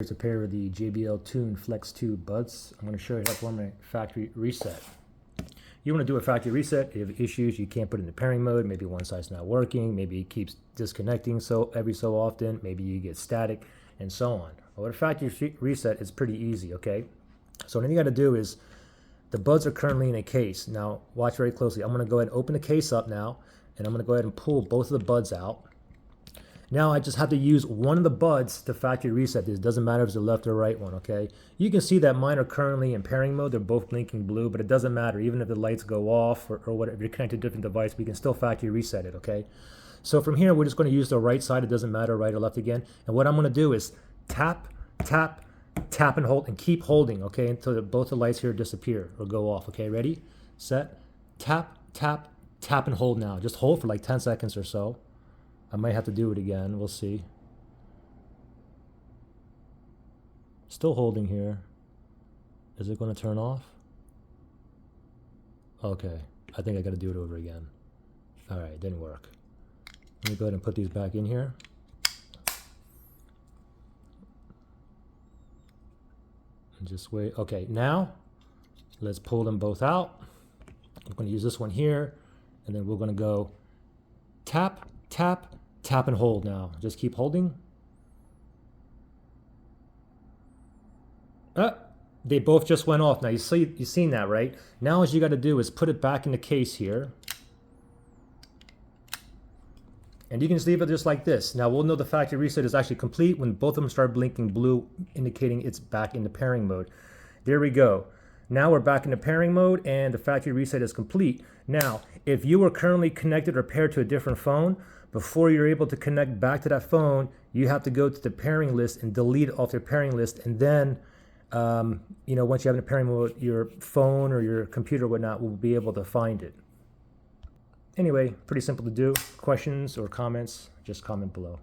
Here's a pair of the JBL Tune Flex 2 buds. I'm going to show you how to perform a factory reset. You want to do a factory reset. If you have issues, you can't put it in the pairing mode. Maybe one side's not working. Maybe it keeps disconnecting every so often. Maybe you get static and so on. Well, with a factory reset, it's pretty easy, okay? So what you got to do is, the buds are currently in a case. Now, watch very closely. I'm going to go ahead and open the case up now, and I'm going to go ahead and pull both of the buds out. Now I just have to use one of the buds to factory reset this. It doesn't matter if it's the left or right one, okay? You can see that mine are currently in pairing mode. They're both blinking blue, but it doesn't matter. Even if the lights go off or whatever, if you're connected to a different device, we can still factory reset it, okay? So from here, we're just going to use the right side. It doesn't matter, right or left again. And what I'm going to do is tap, tap, tap and hold, and keep holding, okay, until both the lights here disappear or go off, okay? Ready, set, tap, tap, tap and hold now. Just hold for like 10 seconds or so. I might have to do it again. We'll see. Still holding here. Is it going to turn off? Okay. I think I got to do it over again. All right. Didn't work. Let me go ahead and put these back in here. And just wait. Okay. Now, let's pull them both out. I'm going to use this one here. And then we're going to go tap, tap, tap and hold now. Just keep holding. They both just went off. Now you've seen that, right? Now what you got to do is put it back in the case here. And you can just leave it just like this. Now we'll know the factory reset is actually complete when both of them start blinking blue, indicating it's back in the pairing mode. There we go. Now we're back in the pairing mode and the factory reset is complete. Now, if you were currently connected or paired to a different phone, before you're able to connect back to that phone, you have to go to the pairing list and delete it off your pairing list. And then, once you have it in pairing mode, your phone or your computer or whatnot will be able to find it. Anyway, pretty simple to do. Questions or comments, just comment below.